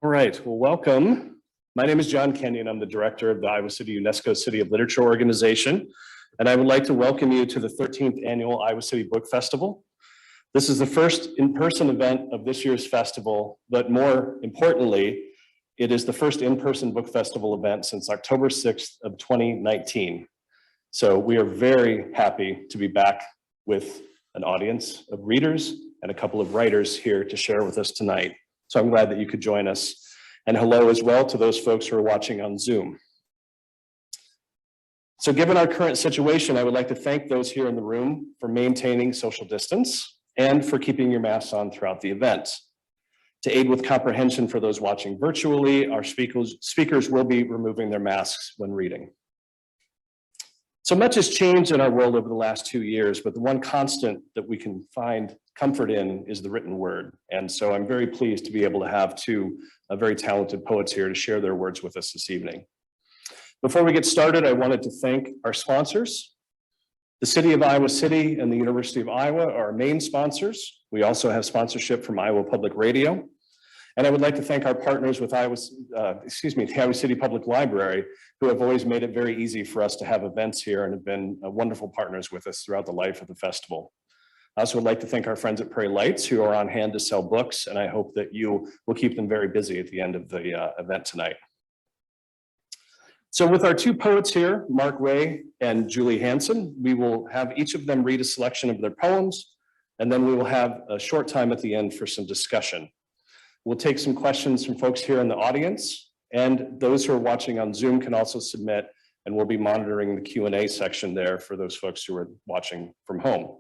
All right, well, welcome. My name is John Kenyon. I'm the director of the Iowa City UNESCO City of Literature organization, and I would like to welcome you to the 13th annual Iowa City Book Festival. This is the first in-person event of this year's festival, but more importantly, it is the first in-person book festival event since October 6th of 2019. So we are very happy to be back with an audience of readers and a couple of writers here to share with us tonight. So I'm glad that you could join us. And hello as well to those folks who are watching on Zoom. So given our current situation, I would like to thank those here in the room for maintaining social distance and for keeping your masks on throughout the event. To aid with comprehension for those watching virtually, our speakers will be removing their masks when reading. So much has changed in our world over the last 2 years, but the one constant that we can find comfort in is the written word. And so I'm very pleased to be able to have two very talented poets here to share their words with us this evening. Before we get started, I wanted to thank our sponsors. The City of Iowa City and the University of Iowa are our main sponsors. We also have sponsorship from Iowa Public Radio. And I would like to thank our partners with the Iowa City Public Library, who have always made it very easy for us to have events here and have been wonderful partners with us throughout the life of the festival. I also would like to thank our friends at Prairie Lights who are on hand to sell books, and I hope that you will keep them very busy at the end of the event tonight. So with our two poets here, Marc Rahe and Julie Hanson, we will have each of them read a selection of their poems, and then we will have a short time at the end for some discussion. We'll take some questions from folks here in the audience, and those who are watching on Zoom can also submit, and we'll be monitoring the Q&A section there for those folks who are watching from home.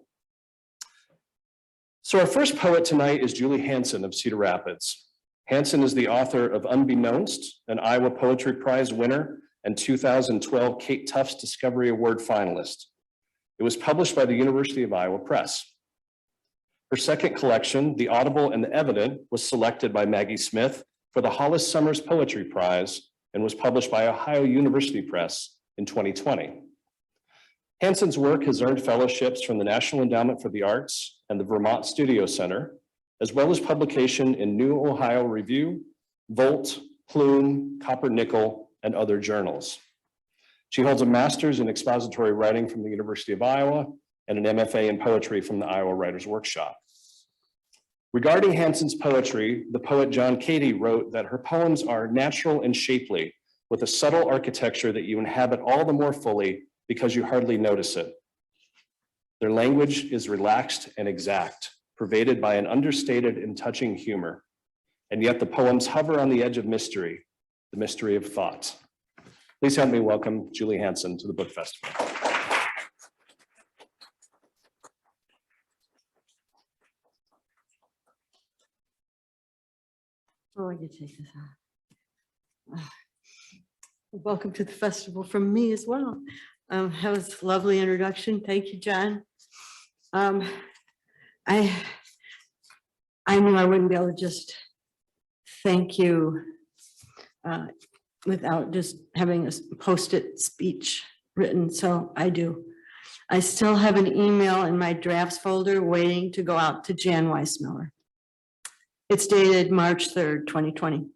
So our first poet tonight is Julie Hanson of Cedar Rapids. Hanson is the author of Unbeknownst, an Iowa Poetry Prize winner and 2012 Kate Tufts Discovery Award finalist. It was published by the University of Iowa Press. Her second collection, The Audible and the Evident, was selected by Maggie Smith for the Hollis Summers Poetry Prize and was published by Ohio University Press in 2020. Hanson's work has earned fellowships from the National Endowment for the Arts and the Vermont Studio Center, as well as publication in New Ohio Review, Volt, Plume, Copper Nickel, and other journals. She holds a master's in expository writing from the University of Iowa and an MFA in poetry from the Iowa Writers Workshop. Regarding Hanson's poetry, the poet John Cady wrote that her poems are natural and shapely, with a subtle architecture that you inhabit all the more fully because you hardly notice it. Their language is relaxed and exact, pervaded by an understated and touching humor, and yet the poems hover on the edge of mystery, the mystery of thought. Please help me welcome Julie Hanson to the Book Festival. Oh, you take this off. Welcome to the festival from me as well. That was a lovely introduction. Thank you, John. I knew I wouldn't be able to just thank you without just having a post-it speech written, so I do. I still have an email in my drafts folder waiting to go out to Jan Weissmiller. It's dated March 3rd, 2020.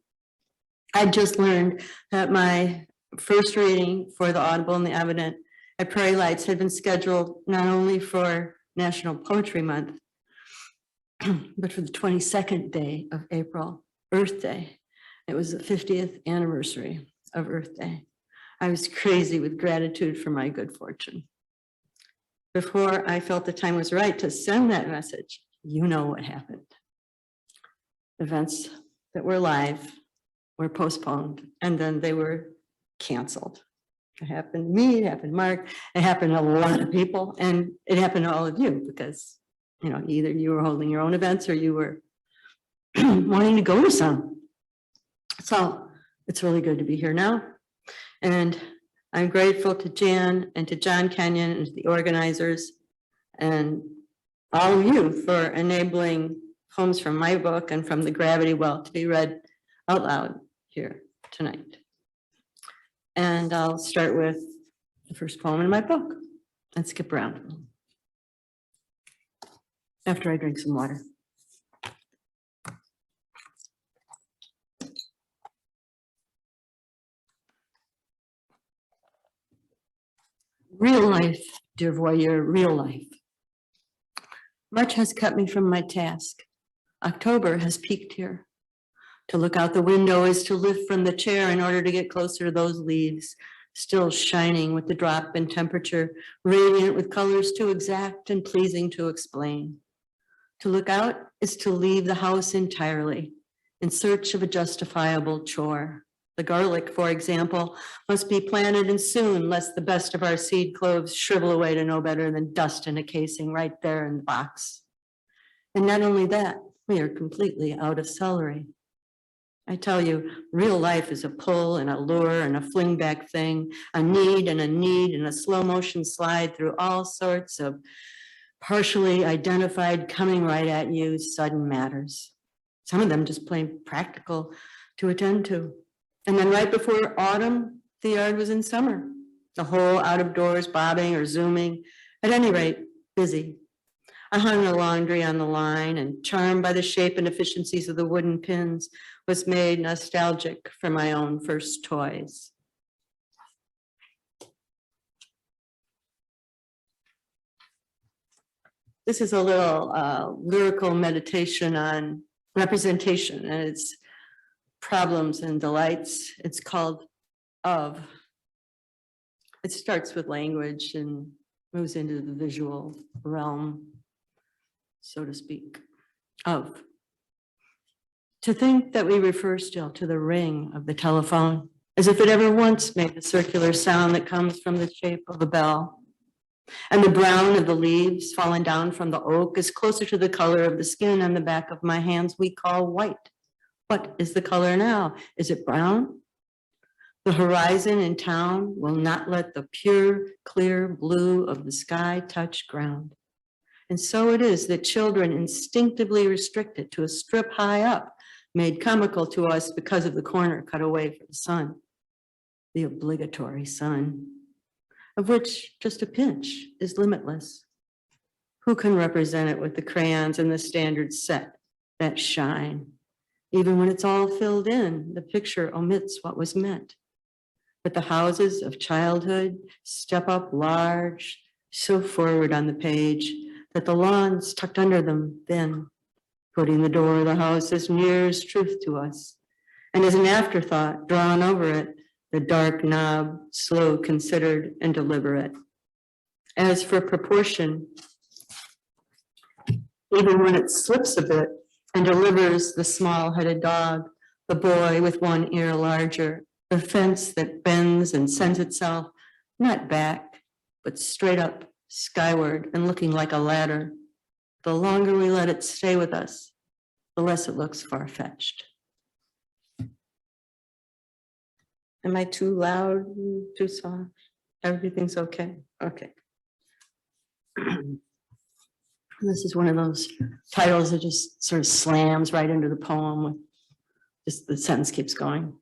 I just learned that my first reading for the Audible and the Evident at Prairie Lights had been scheduled not only for National Poetry Month, but for the 22nd day of April, Earth Day. It was the 50th anniversary of Earth Day. I was crazy with gratitude for my good fortune. Before I felt the time was right to send that message, you know what happened. Events that were live were postponed, and then they were canceled. It happened to me, it happened to Marc, it happened to a lot of people, and it happened to all of you because, you know, either you were holding your own events or you were wanting to go to some. So it's really good to be here now. And I'm grateful to Jan and to John Kenyon and to the organizers and all of you for enabling poems from my book and from the Gravity Well to be read out loud here tonight. And I'll start with the first poem in my book and skip around after I drink some water. Real life, dear voyeur, real life. March has cut me from my task. October has peaked here. To look out the window is to lift from the chair in order to get closer to those leaves, still shining with the drop in temperature, radiant with colors too exact and pleasing to explain. To look out is to leave the house entirely in search of a justifiable chore. The garlic, for example, must be planted and soon, lest the best of our seed cloves shrivel away to no better than dust in a casing right there in the box. And not only that, we are completely out of celery. I tell you, real life is a pull and a lure and a fling back thing, a need and a slow motion slide through all sorts of partially identified coming right at you sudden matters. Some of them just plain practical to attend to. And then right before autumn, the yard was in summer. The whole out of doors bobbing or zooming, at any rate, busy. I hung the laundry on the line and, charmed by the shape and efficiencies of the wooden pins, was made nostalgic for my own first toys. This is a little lyrical meditation on representation and its problems and delights. It's called Of. It starts with language and moves into the visual realm, so to speak. Of. To think that we refer still to the ring of the telephone, as if it ever once made the circular sound that comes from the shape of a bell. And the brown of the leaves falling down from the oak is closer to the color of the skin on the back of my hands we call white. What is the color now? Is it brown? The horizon in town will not let the pure, clear blue of the sky touch ground. And so it is that children instinctively restricted to a strip high up, made comical to us because of the corner cut away for the sun, the obligatory sun, of which just a pinch is limitless. Who can represent it with the crayons and the standard set that shine? Even when it's all filled in, the picture omits what was meant. But the houses of childhood step up large, so forward on the page that the lawns tucked under them thin, putting the door of the house as near as truth to us. And as an afterthought drawn over it, the dark knob, slow, considered, and deliberate. As for proportion, even when it slips a bit and delivers the small-headed dog, the boy with one ear larger, the fence that bends and sends itself, not back, but straight up, skyward, and looking like a ladder. The longer we let it stay with us, the less it looks far-fetched. Am I too loud, too soft? Everything's okay? Okay. This is one of those titles that just sort of slams right into the poem with just the sentence keeps going.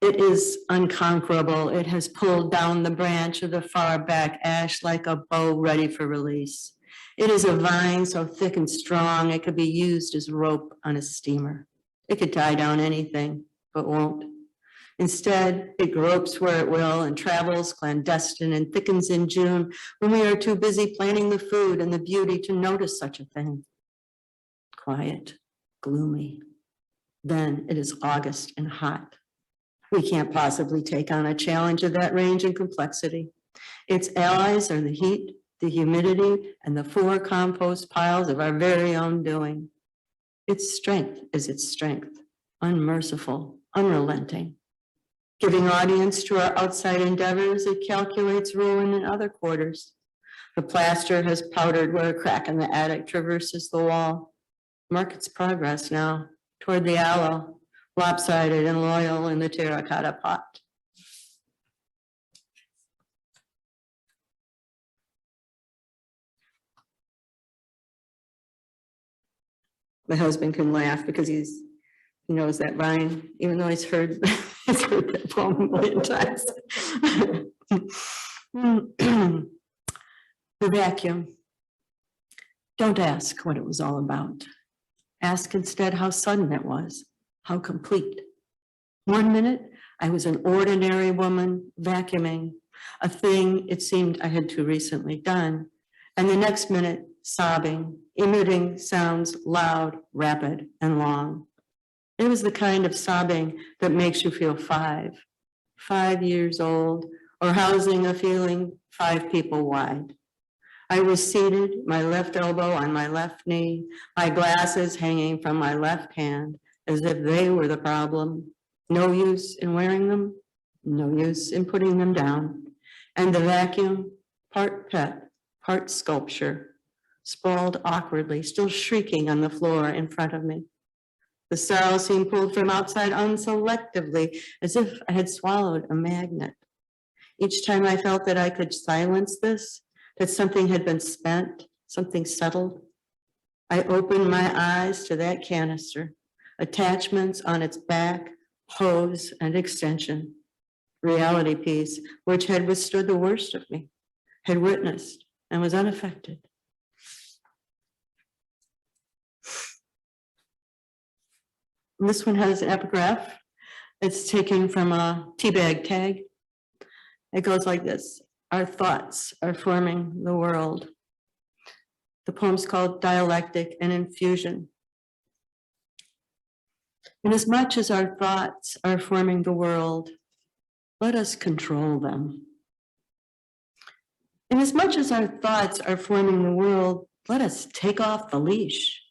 It is unconquerable. It has pulled down the branch of the far back ash like a bow ready for release. It is a vine so thick and strong it could be used as rope on a steamer. It could tie down anything, but won't. Instead, it gropes where it will and travels clandestine and thickens in June when we are too busy planning the food and the beauty to notice such a thing. Quiet, gloomy. Then it is August and hot. We can't possibly take on a challenge of that range and complexity. Its allies are the heat, the humidity, and the 4 compost piles of our very own doing. Its strength is its strength, unmerciful, unrelenting. Giving audience to our outside endeavors, it calculates ruin in other quarters. The plaster has powdered where a crack in the attic traverses the wall. Mark its progress now toward the aloe, lopsided and loyal in the terracotta pot. My husband can laugh because he knows that rhyme, even though he's heard that poem a million times. The vacuum. Don't ask what it was all about. Ask instead how sudden it was, how complete. 1 minute, I was an ordinary woman vacuuming. a thing it seemed I had too recently done, and the next minute sobbing, emitting sounds loud, rapid, and long. It was the kind of sobbing that makes you feel 5 years old, or housing a feeling 5 people wide. I was seated, my left elbow on my left knee, my glasses hanging from my left hand, as if they were the problem. No use in wearing them, no use in putting them down. And the vacuum, part pet, part sculpture, sprawled awkwardly, still shrieking on the floor in front of me. The sorrow seemed pulled from outside unselectively, as if I had swallowed a magnet. Each time I felt that I could silence this, that something had been spent, something settled, I opened my eyes to that canister, attachments on its back, hose, and extension. Reality piece, which had withstood the worst of me, had witnessed and was unaffected. And this one has an epigraph. It's taken from a teabag tag. It goes like this: our thoughts are forming the world. The poem's called Dialectic and Infusion. Inasmuch as our thoughts are forming the world, let us control them. Inasmuch as our thoughts are forming the world, let us take off the leash.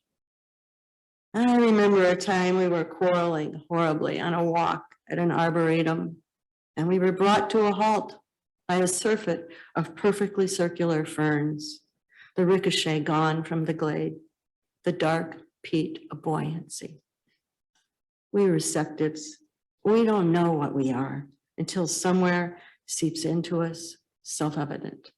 I remember a time we were quarreling horribly on a walk at an arboretum, and we were brought to a halt by a surfeit of perfectly circular ferns, the ricochet gone from the glade, the dark peat of buoyancy. We receptives, we don't know what we are until somewhere seeps into us, self-evident.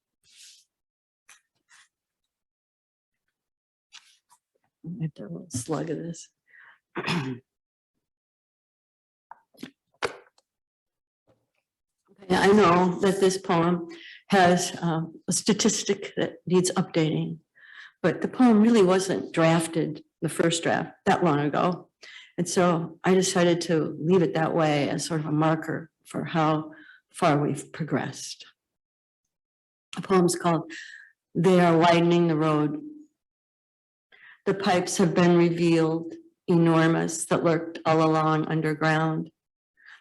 I have to have a little slug of this. I know that this poem has a statistic that needs updating, but the poem really wasn't drafted, the first draft, that long ago. And so I decided to leave it that way as sort of a marker for how far we've progressed. The poem's called They Are Widening the Road. The pipes have been revealed, enormous, that lurked all along underground.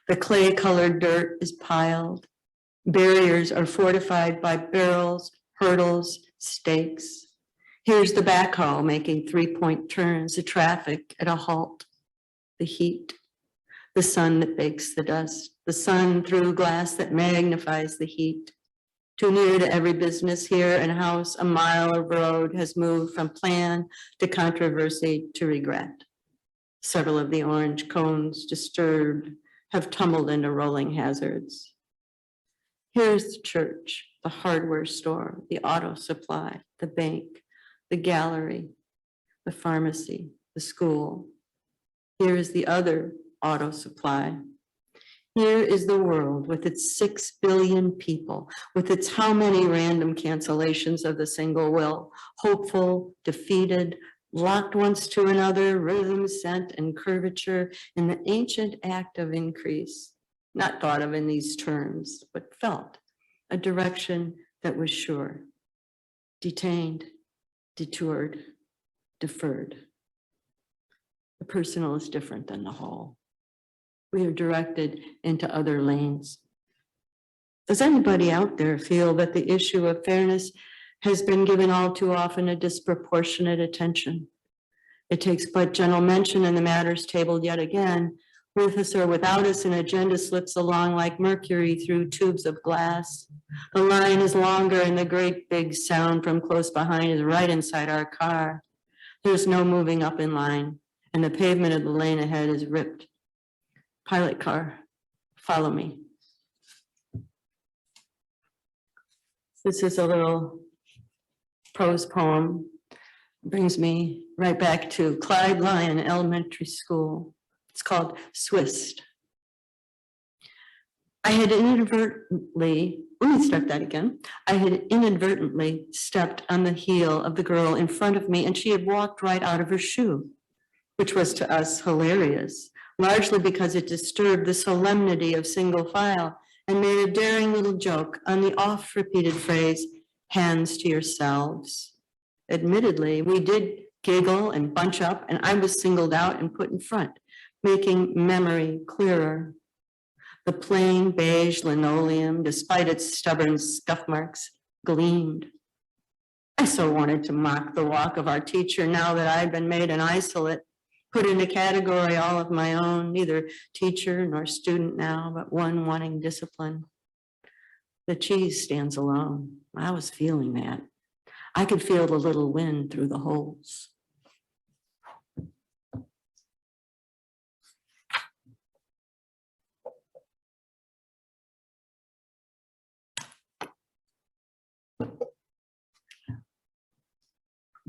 The clay-colored dirt is piled. Barriers are fortified by barrels, hurdles, stakes. Here's the backhoe making 3-point turns, the traffic at a halt. The heat, the sun that bakes the dust, the sun through glass that magnifies the heat. Too near to every business here and house, a mile of road has moved from plan to controversy to regret. Several of the orange cones, disturbed, have tumbled into rolling hazards. Here's the church, the hardware store, the auto supply, the bank, the gallery, the pharmacy, the school. Here is the other auto supply. Here is the world with its 6 billion people, with its how many random cancellations of the single will, hopeful, defeated, locked once to another, rhythm, scent, and curvature in the ancient act of increase, not thought of in these terms, but felt, a direction that was sure, detained, detoured, deferred. The personal is different than the whole. We are directed into other lanes. Does anybody out there feel that the issue of fairness has been given all too often a disproportionate attention? It takes but gentle mention and the matter's tabled yet again. With us or without us, an agenda slips along like mercury through tubes of glass. The line is longer and the great big sound from close behind is right inside our car. There's no moving up in line, and the pavement of the lane ahead is ripped. Pilot car, follow me. This is a little prose poem. Brings me right back to Clyde Lyon Elementary School. It's called Swist. I had inadvertently, let me start that again. I had inadvertently stepped on the heel of the girl in front of me, and she had walked right out of her shoe, which was to us hilarious, largely because it disturbed the solemnity of single file and made a daring little joke on the oft-repeated phrase, hands to yourselves. Admittedly, we did giggle and bunch up, and I was singled out and put in front, making memory clearer. The plain beige linoleum, despite its stubborn scuff marks, gleamed. I so wanted to mock the walk of our teacher now that I'd been made an isolate, put in a category all of my own, neither teacher nor student now, but one wanting discipline. The cheese stands alone. I was feeling that. I could feel the little wind through the holes.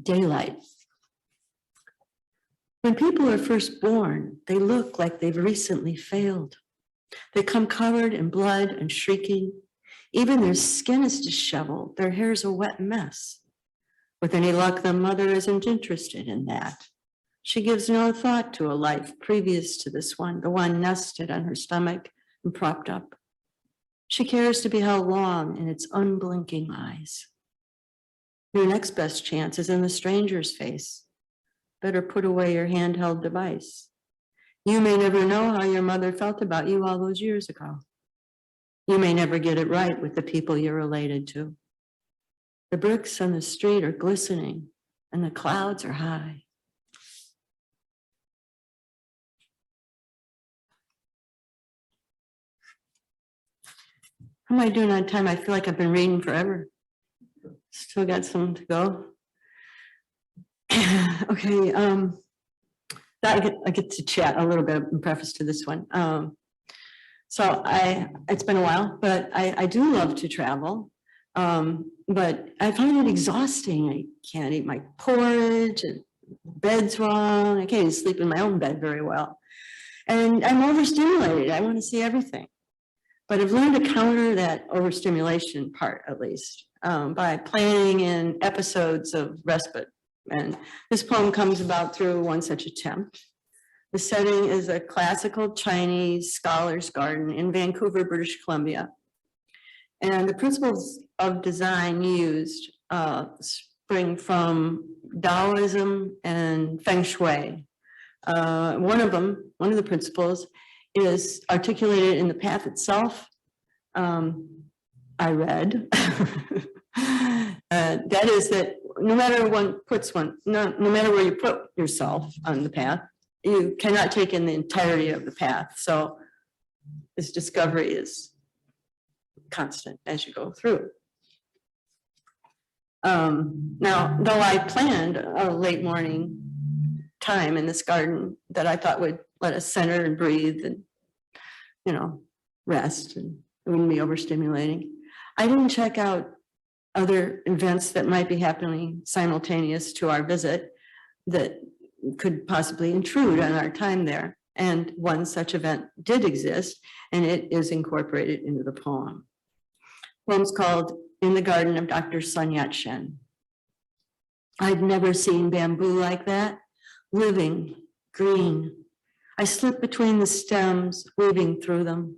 Daylight. When people are first born, they look like they've recently failed. They come covered in blood and shrieking. Even their skin is disheveled. Their hair's a wet mess. With any luck, the mother isn't interested in that. She gives no thought to a life previous to this one, the one nested on her stomach and propped up. She cares to be held long in its unblinking eyes. Your next best chance is in the stranger's face. Better put away your handheld device. You may never know how your mother felt about you all those years ago. You may never get it right with the people you're related to. The bricks on the street are glistening and the clouds are high. How am I doing on time? I feel like I've been reading forever. Still got some to go. Okay, I get to chat a little bit in preface to this one. So it's been a while, but I do love to travel. But I find it exhausting. I can't eat my porridge, and bed's wrong. I can't even sleep in my own bed very well. And I'm overstimulated. I want to see everything. But I've learned to counter that overstimulation part, at least, by planning in episodes of respite. And this poem comes about through one such attempt. The setting is a classical Chinese scholar's garden in Vancouver, British Columbia. And the principles of design used spring from Taoism and Feng Shui. One of the principles is articulated in the path itself. I read. That is that no matter no matter where you put yourself on the path, you cannot take in the entirety of the path. So this discovery is constant as you go through. Now, though I planned a late morning time in this garden that I thought would let us center and breathe and, rest, and it wouldn't be overstimulating, I didn't check out other events that might be happening simultaneous to our visit that could possibly intrude on our time there. And one such event did exist, and it is incorporated into the poem. The poem's called In the Garden of Dr. Sun Yat-sen. I'd never seen bamboo like that, living, green. I slipped between the stems, weaving through them.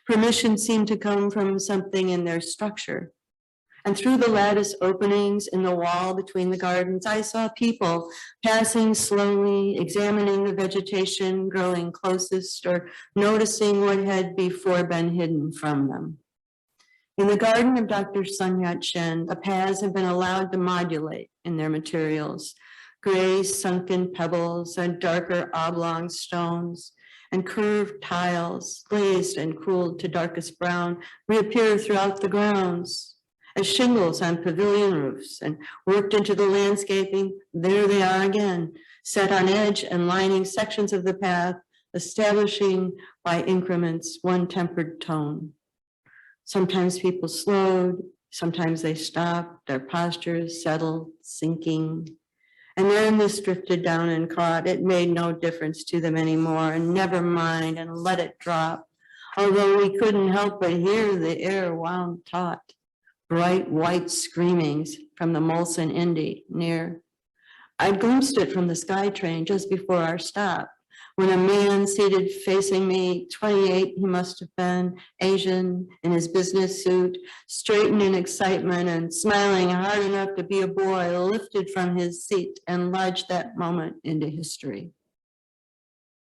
Permission seemed to come from something in their structure. And through the lattice openings in the wall between the gardens, I saw people passing slowly, examining the vegetation growing closest or noticing what had before been hidden from them. In the garden of Dr. Sun Yat-sen, the paths have been allowed to modulate in their materials. Gray sunken pebbles and darker oblong stones and curved tiles, glazed and cooled to darkest brown, reappear throughout the grounds. As shingles on pavilion roofs and worked into the landscaping, there they are again, set on edge and lining sections of the path, establishing by increments one tempered tone. Sometimes people slowed, sometimes they stopped, their postures settled, sinking. And then this drifted down and caught. It made no difference to them anymore, and never mind, and let it drop. Although we couldn't help but hear the air wound taut. Bright white screamings from the Molson Indy near. I glimpsed it from the SkyTrain just before our stop, When a man seated facing me, 28, he must have been, Asian, in his business suit, straightened in excitement and smiling hard enough to be a boy, lifted from his seat and lodged that moment into history.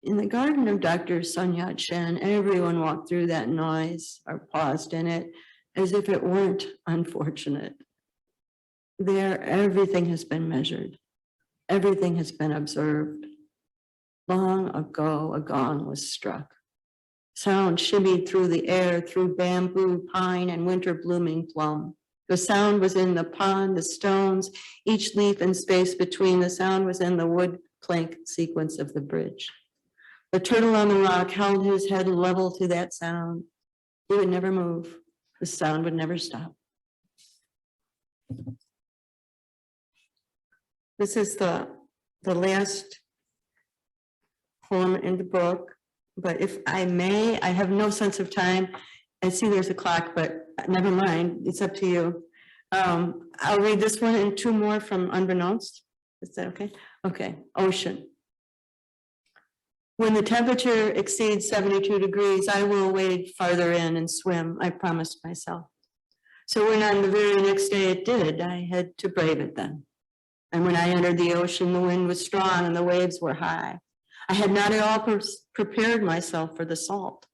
In the garden of Dr. Sun Yat-sen, everyone walked through that noise or paused in it as if it weren't unfortunate. There, everything has been measured. Everything has been observed. Long ago, a gong was struck. Sound shimmied through the air, through bamboo, pine, and winter blooming plum. The sound was in the pond, the stones, each leaf and space between. The sound was in the wood plank sequence of the bridge. The turtle on the rock held his head level to that sound. He would never move. The sound would never stop. This is the last poem in the book, but if I may, I have no sense of time. I see there's a clock, but never mind, it's up to you. I'll read this one and two more from Unbeknownst. Is that okay? Okay, ocean. When the temperature exceeds 72 degrees, I will wade farther in and swim, I promised myself. So when on the very next day it did, I had to brave it then. And when I entered the ocean, the wind was strong and the waves were high. I had not at all prepared myself for the salt.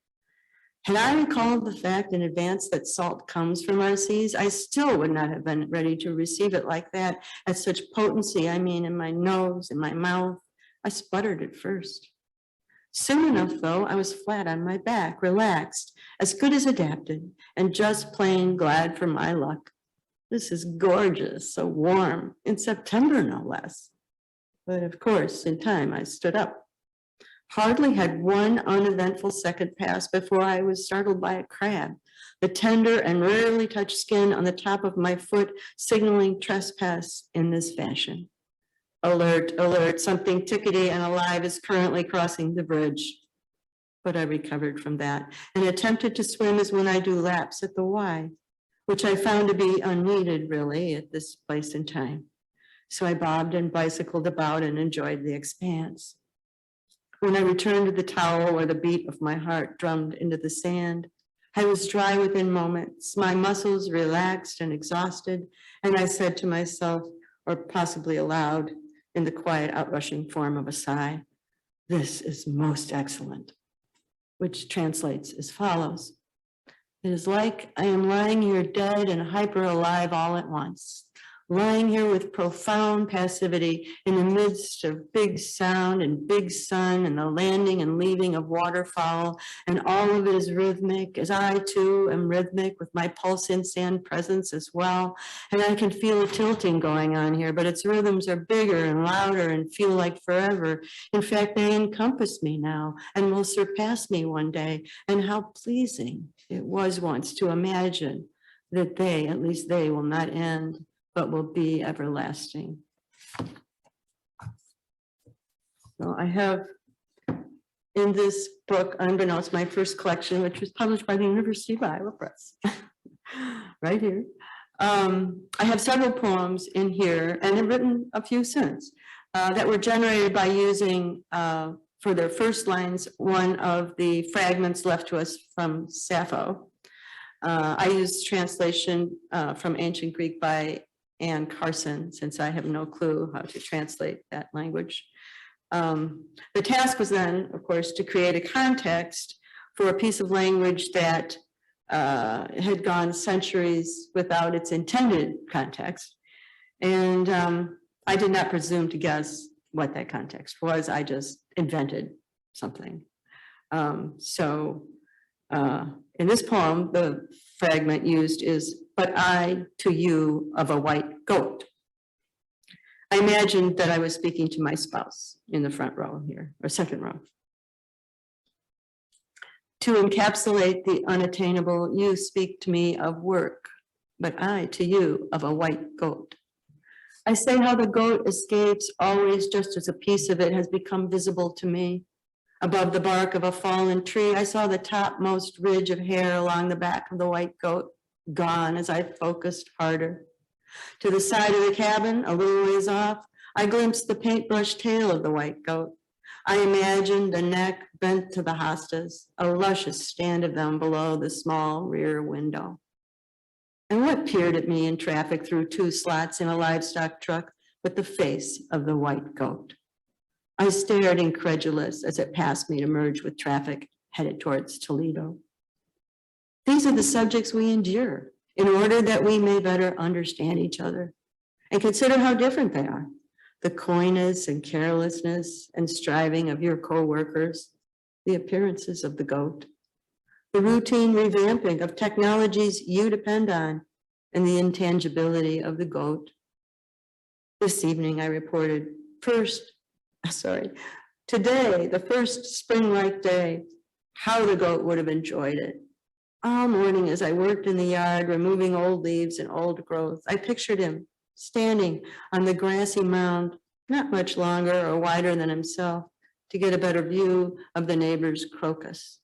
Had I recalled the fact in advance that salt comes from our seas, I still would not have been ready to receive it like that, at such potency, I mean, in my nose, in my mouth. I sputtered at first. Soon enough, though, I was flat on my back, relaxed, as good as adapted, and just plain glad for my luck. This is gorgeous, so warm, in September no less. But of course, in time, I stood up. Hardly had one uneventful second passed before I was startled by a crab, the tender and rarely touched skin on the top of my foot signaling trespass in this fashion. Alert, alert, something tickety and alive is currently crossing the bridge. But I recovered from that and attempted to swim as when I do laps at the Y, which I found to be unneeded really at this place and time. So I bobbed and bicycled about and enjoyed the expanse. When I returned to the towel where the beat of my heart drummed into the sand, I was dry within moments, my muscles relaxed and exhausted, and I said to myself, or possibly aloud, in the quiet outrushing form of a sigh, "This is most excellent," which translates as follows. It is like I am lying here dead and hyper alive all at once, lying here with profound passivity in the midst of big sound and big sun and the landing and leaving of waterfowl, and all of it is rhythmic, as I too am rhythmic with my pulse in sand presence as well. And I can feel a tilting going on here, but its rhythms are bigger and louder and feel like forever. In fact, they encompass me now and will surpass me one day. And how pleasing it was once to imagine that they, at least they, will not end, but will be everlasting. So I have in this book, Unbeknownst, my first collection, which was published by the University of Iowa Press, right here. I have several poems in here, and I've written a few since, that were generated by using, for their first lines, one of the fragments left to us from Sappho. I used translation from ancient Greek by Anne Carson, since I have no clue how to translate that language. The task was then, of course, to create a context for a piece of language that had gone centuries without its intended context. And I did not presume to guess what that context was. I just invented something. In this poem, the fragment used is, "But I to you of a white goat." I imagined that I was speaking to my spouse in the front row here, or second row. To encapsulate the unattainable, you speak to me of work, but I to you of a white goat. I say how the goat escapes always just as a piece of it has become visible to me. Above the bark of a fallen tree, I saw the topmost ridge of hair along the back of the white goat, gone as I focused harder. To the side of the cabin, a little ways off, I glimpsed the paintbrush tail of the white goat. I imagined a neck bent to the hostas, a luscious stand of them below the small rear window. And what peered at me in traffic through 2 slots in a livestock truck but the face of the white goat? I stared incredulous as it passed me to merge with traffic headed towards Toledo. These are the subjects we endure in order that we may better understand each other and consider how different they are. The coyness and carelessness and striving of your co-workers, the appearances of the goat, the routine revamping of technologies you depend on, and the intangibility of the goat. This evening I reported today, the first spring-like day, how the goat would have enjoyed it. All morning as I worked in the yard, removing old leaves and old growth, I pictured him standing on the grassy mound, not much longer or wider than himself, to get a better view of the neighbor's crocus.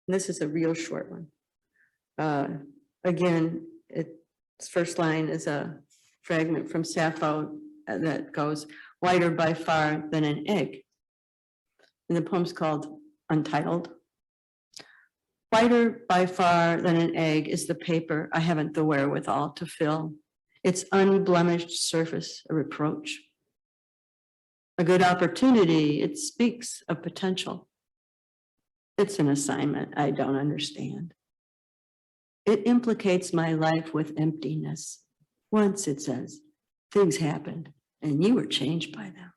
This is a real short one. Again, its first line is a fragment from Sappho that goes, "Whiter by far than an egg." And the poem's called Untitled. Whiter by far than an egg is the paper I haven't the wherewithal to fill. Its unblemished surface a reproach. A good opportunity, it speaks of potential. It's an assignment I don't understand. It implicates my life with emptiness. Once it says, things happened and you were changed by them.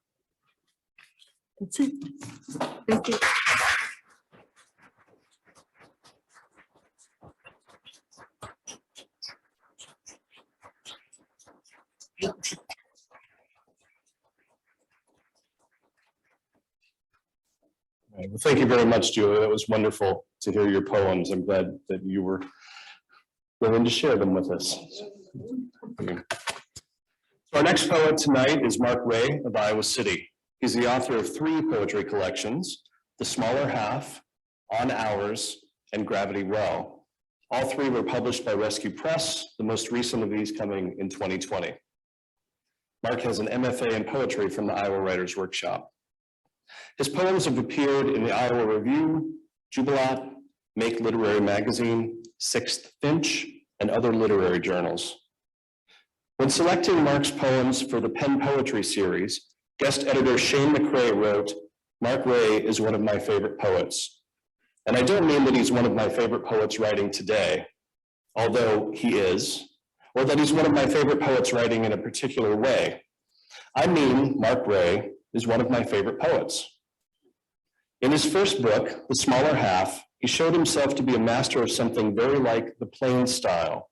That's it. Thank you. Right. Well, thank you very much, Julia. That was wonderful to hear your poems. I'm glad that you were willing to share them with us. So our next poet tonight is Marc Rahe of Iowa City. He's the author of 3 poetry collections, The Smaller Half, On Hours, and Gravity Well. All 3 were published by Rescue Press, the most recent of these coming in 2020. Marc has an MFA in poetry from the Iowa Writers Workshop. His poems have appeared in the Iowa Review, Jubilat, Make Literary Magazine, Sixth Finch, and other literary journals. When selecting Marc's poems for the Pen Poetry series, guest editor Shane McRae wrote, "Marc Rahe is one of my favorite poets." And I don't mean that he's one of my favorite poets writing today, although he is, or that he's one of my favorite poets writing in a particular way. I mean, Marc Rahe is one of my favorite poets. In his first book, The Smaller Half, he showed himself to be a master of something very like the plain style.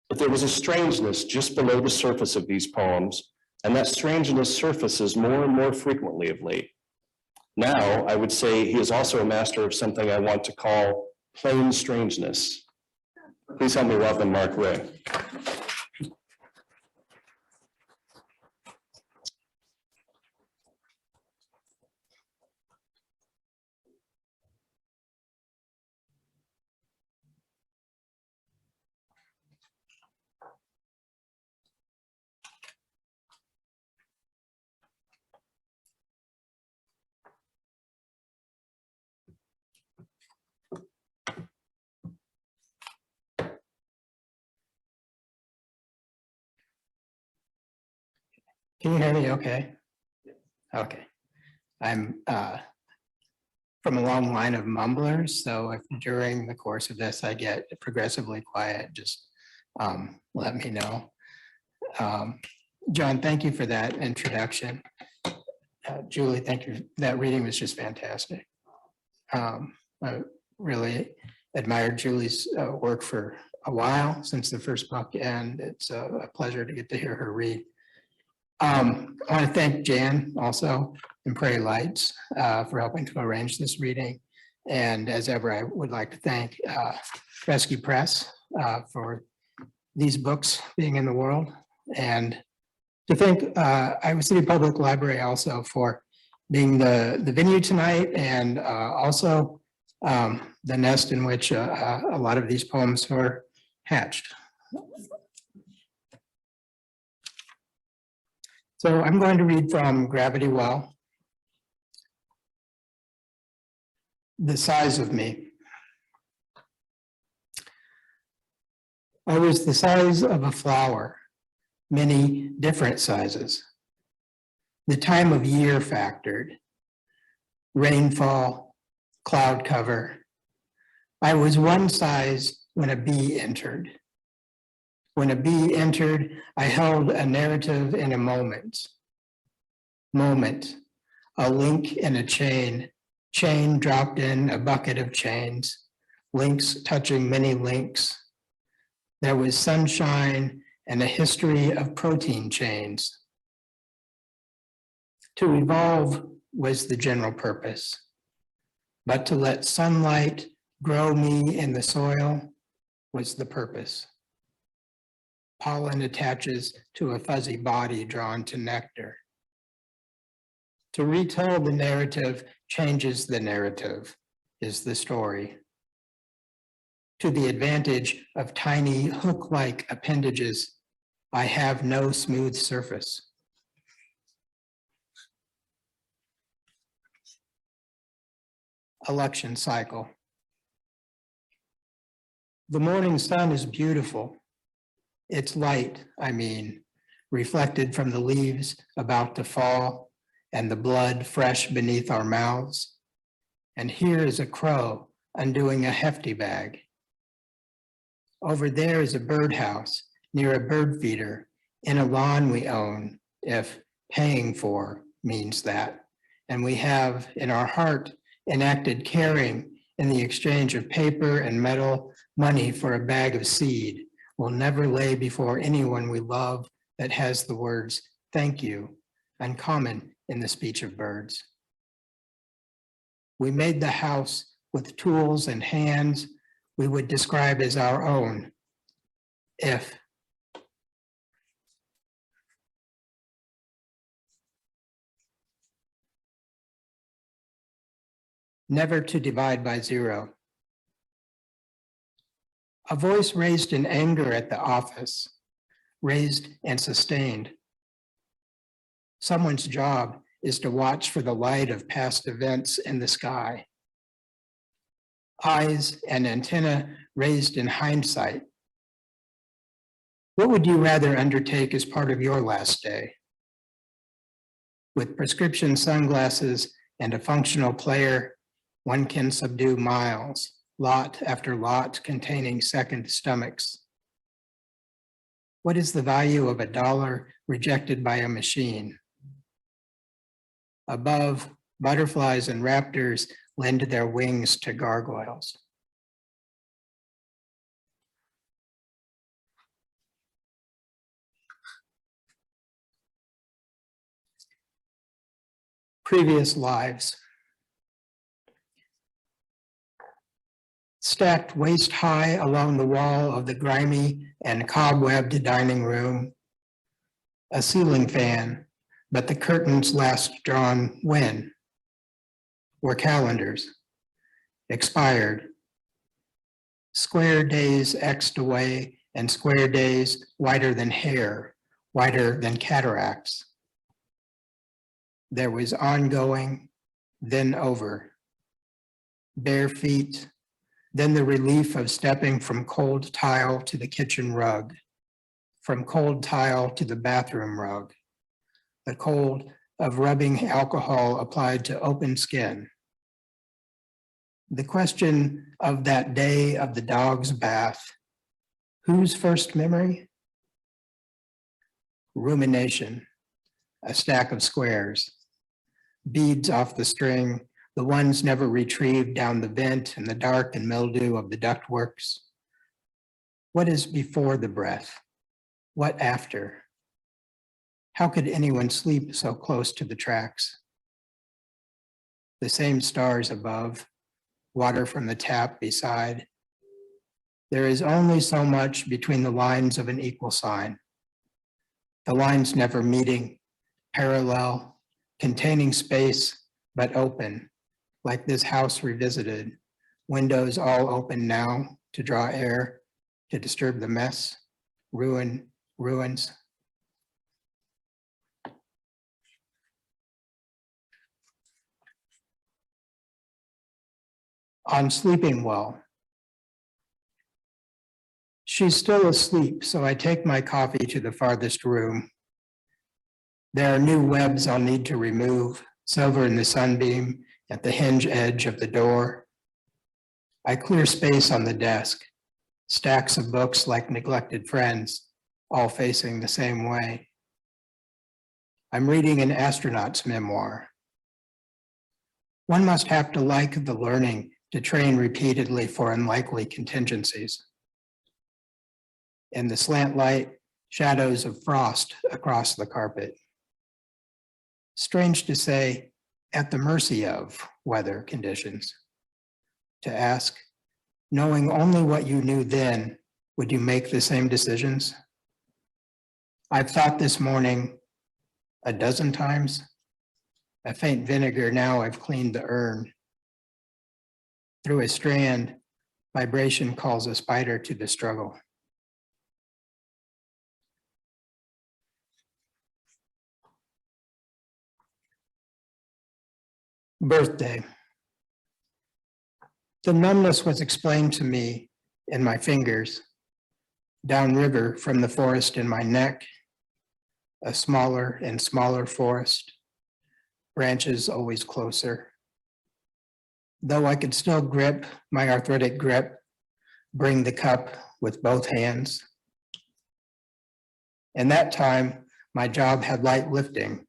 But there was a strangeness just below the surface of these poems, and that strangeness surfaces more and more frequently of late. Now, I would say he is also a master of something I want to call plain strangeness. Please help me welcome Marc Rahe. Can you hear me okay? Okay. I'm from a long line of mumblers, so if during the course of this I get progressively quiet, just let me know. John, thank you for that introduction. Julie, thank you. That reading was just fantastic. I really admired Julie's work for a while, since the first book, and it's a pleasure to get to hear her read. I want to thank Jan also and Prairie Lights for helping to arrange this reading. And as ever, I would like to thank Rescue Press for these books being in the world, and to thank Iowa City Public Library also for being the venue tonight, and also the nest in which a lot of these poems were hatched. So I'm going to read from Gravity Well. The size of me. I was the size of a flower, many different sizes. The time of year factored, rainfall, cloud cover. I was one size when a bee entered. When a bee entered, I held a narrative in a moment. Moment, a link in a chain dropped in a bucket of chains, links touching many links. There was sunshine and a history of protein chains. To evolve was the general purpose, but to let sunlight grow me in the soil was the purpose. Pollen attaches to a fuzzy body drawn to nectar. To retell the narrative changes the narrative, is the story. To the advantage of tiny hook-like appendages, I have no smooth surface. Election cycle. The morning sun is beautiful. Its light, I mean, reflected from the leaves about to fall and the blood fresh beneath our mouths. And here is a crow undoing a hefty bag. Over there is a birdhouse near a bird feeder in a lawn we own, if paying for means that. And we have in our heart enacted caring in the exchange of paper and metal, money for a bag of seed will never lay before anyone we love that has the words, thank you, uncommon in the speech of birds. We made the house with tools and hands we would describe as our own, if. Never to divide by zero. A voice raised in anger at the office, raised and sustained. Someone's job is to watch for the light of past events in the sky. Eyes and antenna raised in hindsight. What would you rather undertake as part of your last day? With prescription sunglasses and a functional player, one can subdue miles, lot after lot containing second stomachs. What is the value of $1 rejected by a machine? Above, butterflies and raptors lend their wings to gargoyles. Previous lives. Stacked waist high along the wall of the grimy and cobwebbed dining room. A ceiling fan, but the curtains last drawn when? Were calendars, expired. Square days X'd away and square days whiter than hair, whiter than cataracts. There was ongoing, then over. Bare feet, then the relief of stepping from cold tile to the kitchen rug, from cold tile to the bathroom rug, the cold of rubbing alcohol applied to open skin. The question of that day of the dog's bath, whose first memory? Rumination, a stack of squares, beads off the string, the ones never retrieved down the vent in the dark and mildew of the ductworks. What is before the breath? What after? How could anyone sleep so close to the tracks? The same stars above, water from the tap beside. There is only so much between the lines of an equal sign. The lines never meeting, parallel, containing space, but open, like this house revisited, windows all open now to draw air, to disturb the mess, ruins. on sleeping well. She's still asleep, so I take my coffee to the farthest room. There are new webs I'll need to remove, silver in the sunbeam at the hinge edge of the door. I clear space on the desk, stacks of books like neglected friends, all facing the same way. I'm reading an astronaut's memoir. One must have to like the learning to train repeatedly for unlikely contingencies. In the slant light, shadows of frost across the carpet. Strange to say, at the mercy of weather conditions. To ask, knowing only what you knew then, would you make the same decisions? I've thought this morning a dozen times. A faint vinegar, now I've cleaned the urn. Through a strand, vibration calls a spider to the struggle. Birthday. The numbness was explained to me in my fingers, downriver from the forest in my neck, a smaller and smaller forest, branches always closer. Though I could still grip my arthritic grip, bring the cup with both hands. In that time, my job had light lifting.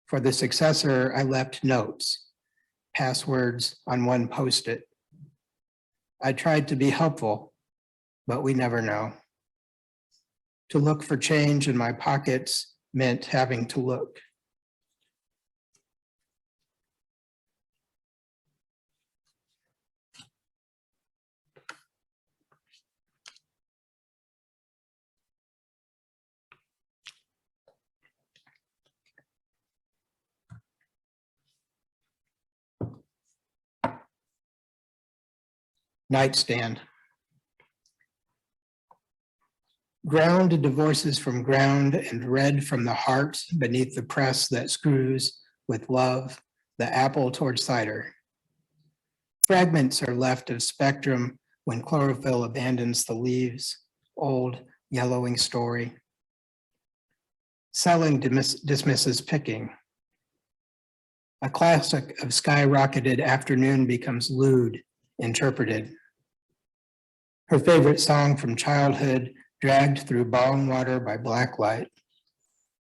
For the successor, I left notes, passwords on one Post-it. I tried to be helpful, but we never know. To look for change in my pockets meant having to look. Nightstand. Ground divorces from ground and red from the heart beneath the press that screws with love the apple toward cider. Fragments are left of spectrum when chlorophyll abandons the leaves, old yellowing story. Selling dismisses picking. A classic of skyrocketed afternoon becomes lewd, interpreted. Her favorite song from childhood dragged through bong water by blacklight.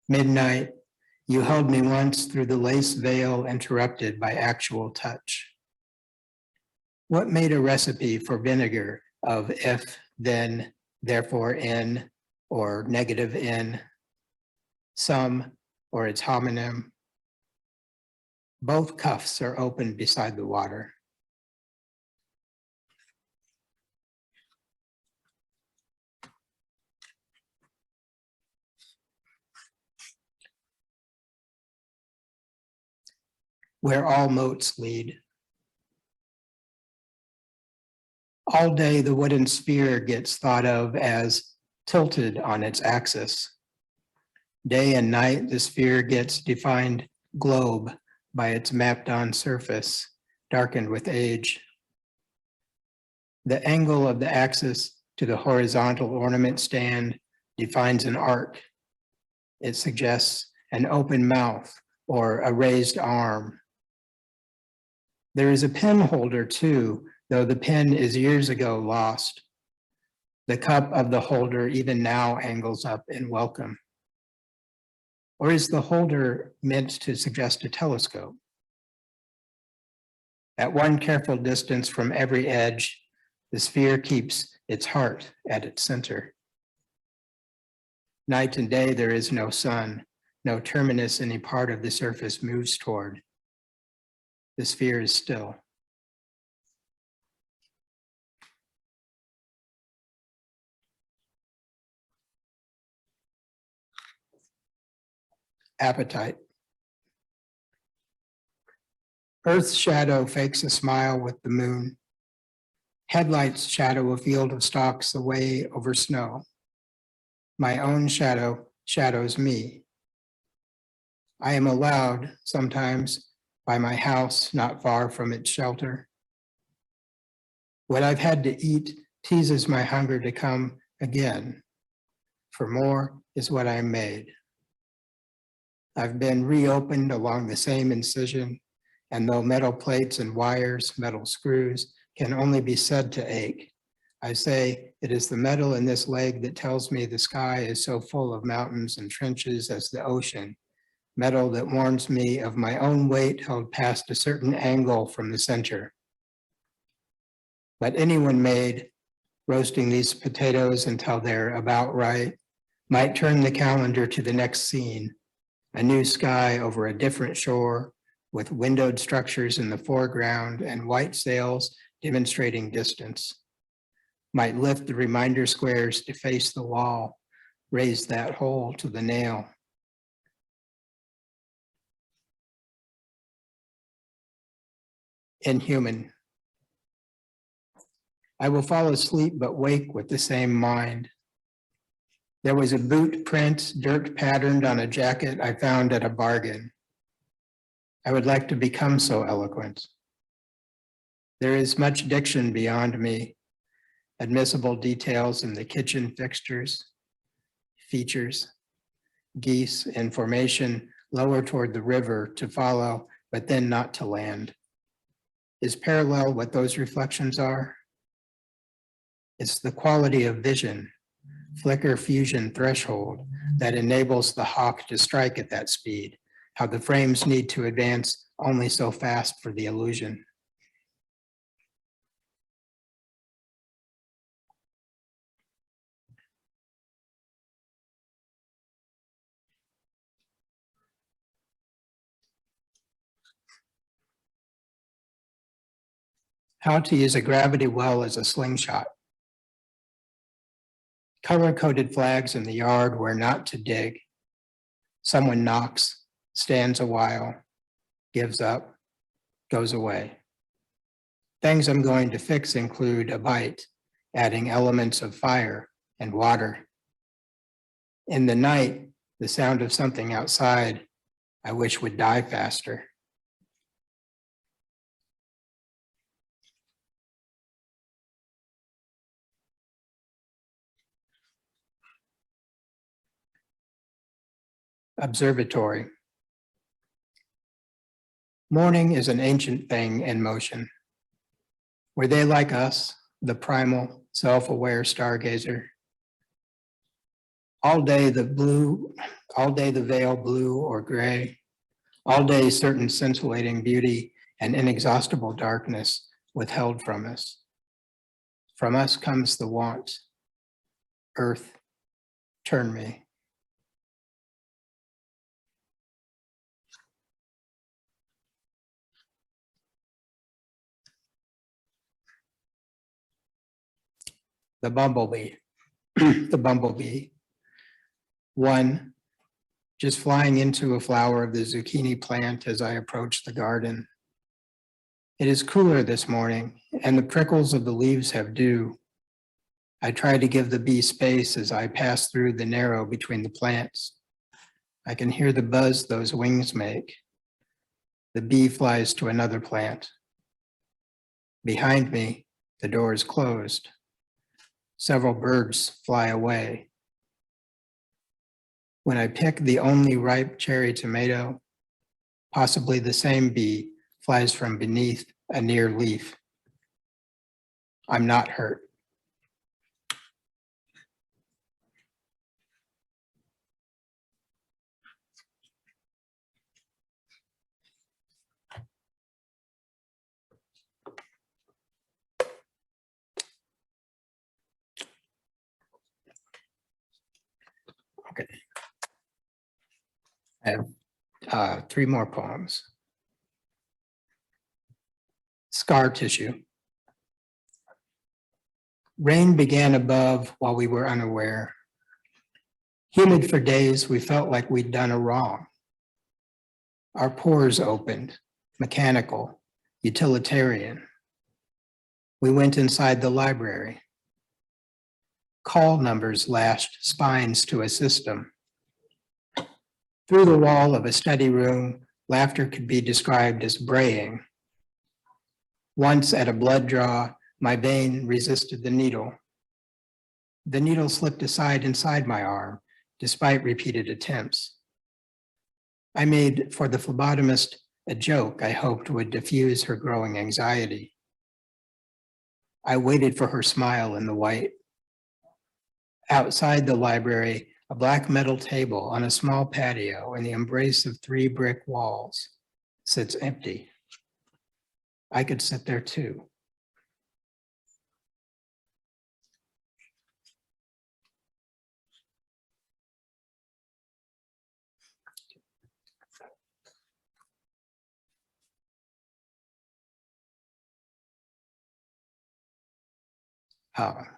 Midnight, you held me once through the lace veil interrupted by actual touch. What made a recipe for vinegar of if, then, therefore, in, or negative in, some, or its homonym? Both cuffs are open beside the water. Where all moats lead. All day, the wooden sphere gets thought of as tilted on its axis. Day and night, the sphere gets defined globe by its mapped-on surface, darkened with age. The angle of the axis to the horizontal ornament stand defines an arc. It suggests an open mouth or a raised arm. There is a pen holder too, though the pen is years ago lost. The cup of the holder even now angles up in welcome. Or is the holder meant to suggest a telescope? At one careful distance from every edge, the sphere keeps its heart at its center. Night and day, there is no sun, no terminus any part of the surface moves toward. The sphere is still. Appetite. Earth's shadow fakes a smile with the moon. Headlights shadow a field of stalks away over snow. My own shadow shadows me. I am allowed sometimes by my house not far from its shelter What I've had to eat teases my hunger to come again. For more is what I made. I've been reopened along the same incision, and though metal plates and wires, metal screws, can only be said to ache, I say it is the metal in this leg that tells me the sky is so full of mountains and trenches as the ocean, metal that warns me of my own weight held past a certain angle from the center. But anyone made, roasting these potatoes until they're about right, might turn the calendar to the next scene, a new sky over a different shore with windowed structures in the foreground and white sails demonstrating distance. Might lift the reminder squares to face the wall, raise that hole to the nail. Inhuman. I will fall asleep but wake with the same mind. There was a boot print, dirt patterned on a jacket I found at a bargain. I would like to become so eloquent. There is much diction beyond me, admissible details in the kitchen fixtures, features, geese in formation lower toward the river to follow, but then not to land. Is parallel what those reflections are? It's the quality of vision, flicker fusion threshold that enables the hawk to strike at that speed, how the frames need to advance only so fast for the illusion. How to use a gravity well as a slingshot. Color-coded flags in the yard where not to dig. Someone knocks, stands a while, gives up, goes away. Things I'm going to fix include a bite, adding elements of fire and water. In the night, the sound of something outside I wish would die faster. Observatory. Morning is an ancient thing in motion. Were they like us, the primal, self-aware stargazer? All day the veil blue or gray, all day certain scintillating beauty and inexhaustible darkness withheld from us. From us comes the want. Earth, turn me. The bumblebee, the bumblebee. One, just flying into a flower of the zucchini plant as I approach the garden. It is cooler this morning, and the prickles of the leaves have dew. I try to give the bee space as I pass through the narrow between the plants. I can hear the buzz those wings make. The bee flies to another plant. Behind me, the door is closed. Several birds fly away. When I pick the only ripe cherry tomato, possibly the same bee flies from beneath a near leaf. I'm not hurt. Okay. I have 3 more poems. Scar tissue. Rain began above while we were unaware. Humid for days, we felt like we'd done a wrong. Our pores opened, mechanical, utilitarian. We went inside the library. Call numbers lashed spines to a system. Through the wall of a study room, laughter could be described as braying. Once at a blood draw, My vein resisted the needle. The needle slipped aside inside my arm, despite repeated attempts. I made for the phlebotomist a joke I hoped would diffuse her growing anxiety. I waited for her smile in the white. Outside the library, a black metal table on a small patio in the embrace of 3 brick walls sits empty. I could sit there too.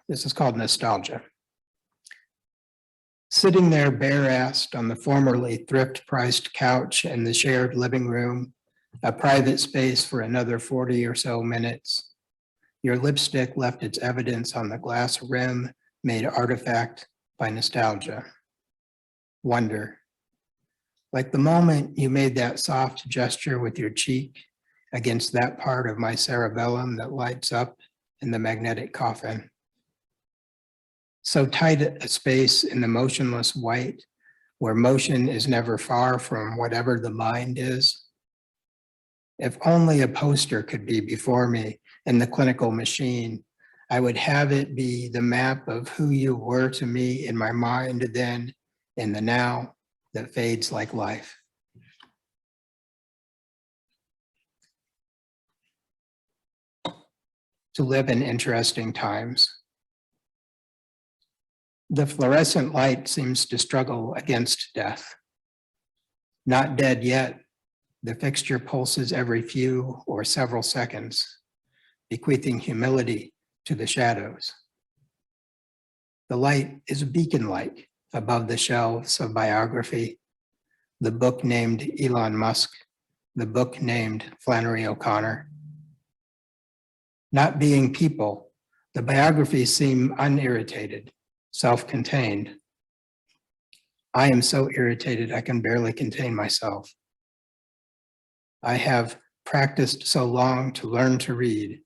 This is called nostalgia. Sitting there bare-assed on the formerly thrift-priced couch in the shared living room, a private space for another 40 or so minutes, your lipstick left its evidence on the glass rim made artifact by nostalgia. Wonder. Like the moment you made that soft gesture with your cheek against that part of my cerebellum that lights up in the magnetic coffin. So tight a space in the motionless white, where motion is never far from whatever the mind is. If only a poster could be before me in the clinical machine, I would have it be the map of who you were to me in my mind then, in the now that fades like life. To live in interesting times. The fluorescent light seems to struggle against death. Not dead yet, the fixture pulses every few or several seconds, bequeathing humility to the shadows. The light is beacon-like above the shelves of biography, the book named Elon Musk, the book named Flannery O'Connor. Not being people, the biographies seem unirritated, self-contained. I am so irritated I can barely contain myself. I have practiced so long to learn to read,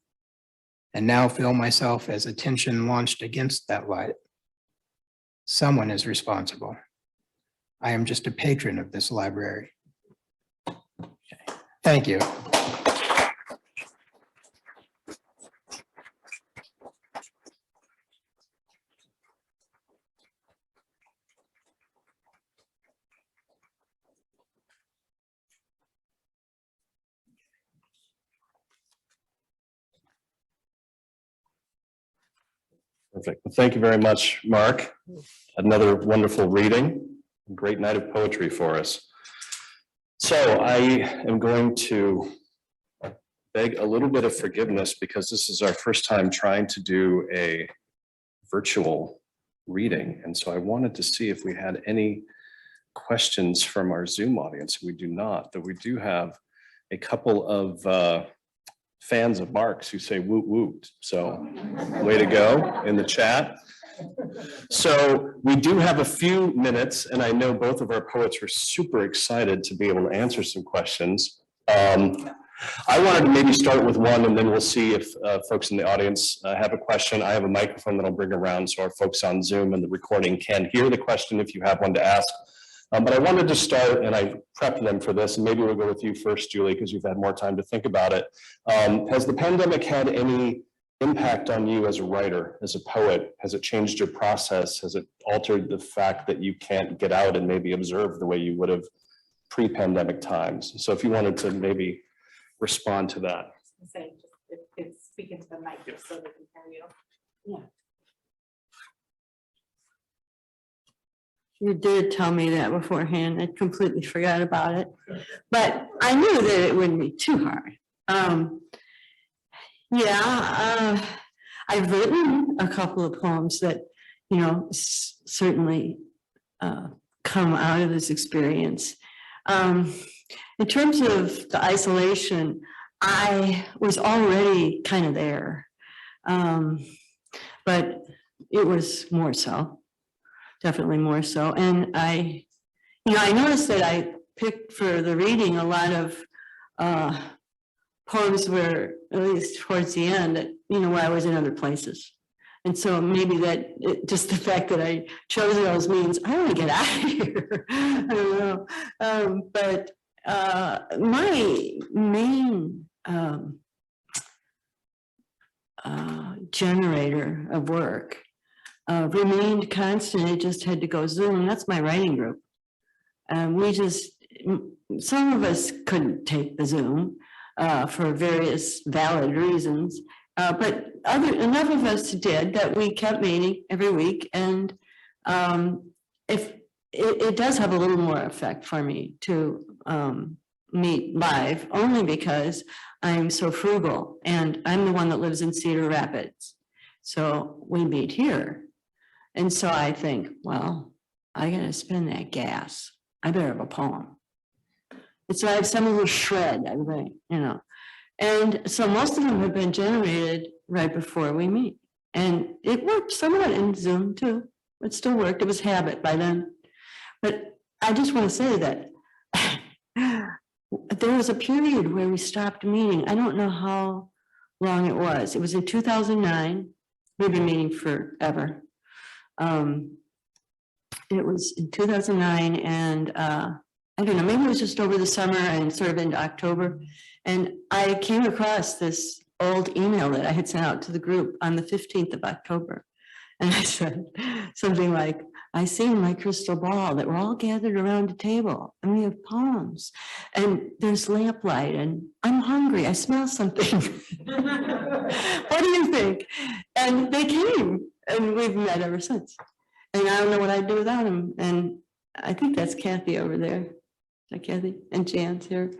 and now feel myself as attention launched against that light. Someone is responsible. I am just a patron of this library. Thank you. Perfect. Well, thank you very much, Mark. Another wonderful reading, great night of poetry for us. So I am going to beg a little bit of forgiveness because this is our first time trying to do a virtual reading. And so I wanted to see if we had any questions from our Zoom audience. We do not, though we do have a couple of fans of Mark's who say woot woot. So way to go in the chat. So we do have a few minutes, and I know both of our poets were super excited to be able to answer some questions. I wanted to maybe start with one, and then we'll see if folks in the audience have a question. I have a microphone that I'll bring around so our folks on Zoom and the recording can hear the question if you have one to ask. But I wanted to start, and I prepped them for this, and maybe we'll go with you first, Julie, because you've had more time to think about it. Has the pandemic had any impact on you as a writer, as a poet? Has it changed your process? Has it altered the fact that you can't get out and maybe observe the way you would have pre-pandemic times? So if you wanted to maybe respond to that. Say, just it's speaking to the mic so they can hear you. Yeah. You did tell me that beforehand. I completely forgot about it, but I knew that it wouldn't be too hard. I've written a couple of poems that, you know, certainly come out of this experience. In terms of the isolation, I was already kind of there, but it was more so. Definitely more so. And I noticed that I picked for the reading a lot of poems were, at least towards the end, where I was in other places. And so maybe just the fact that I chose those means I want to get out of here. I don't know. But my main generator of work remained constant. It just had to go Zoom. That's my writing group. Some of us couldn't take the Zoom for various valid reasons. But enough of us did that we kept meeting every week. And if it does have a little more effect for me to meet live, only because I'm so frugal and I'm the one that lives in Cedar Rapids. So we meet here. And so I think, well, I gotta spend that gas. I better have a poem. And so I have some little shred, I think, And so most of them have been generated right before we meet. And it worked somewhat in Zoom too. It still worked. It was habit by then. But I just want to say that there was a period where we stopped meeting. I don't know how long it was. It was in 2009. We've been meeting forever. It was in 2009 and I don't know, maybe it was just over the summer and sort of into October. And I came across this old email that I had sent out to the group on the 15th of October. And I said something like, I see in my crystal ball that we're all gathered around a table and we have poems and there's lamplight and I'm hungry. I smell something. What do you think? And they came and we've met ever since. And I don't know what I'd do without them. And I think that's Kathy over there. Is that Kathy? And Jan's here.